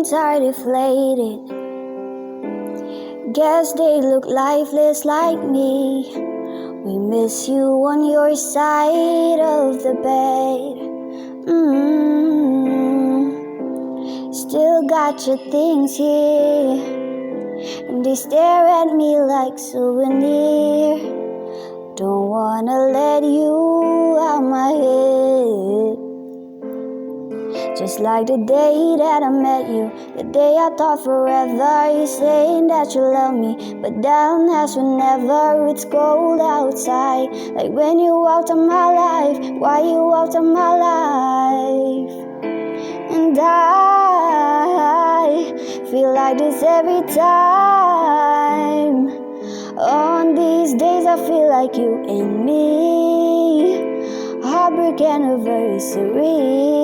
wounds are deflated. Guess they look lifeless like me. We miss you on your side of the bed. Still got your things here, and they stare at me like souvenir. Don't wanna let you out my head. Just like the day that I met you, the day I thought forever. You saying that you love me, but down as whenever it's cold outside. Like when you walked in my life, why you walked in my life. And I feel like this every time. On these days I feel like you and me. Heartbreak anniversary.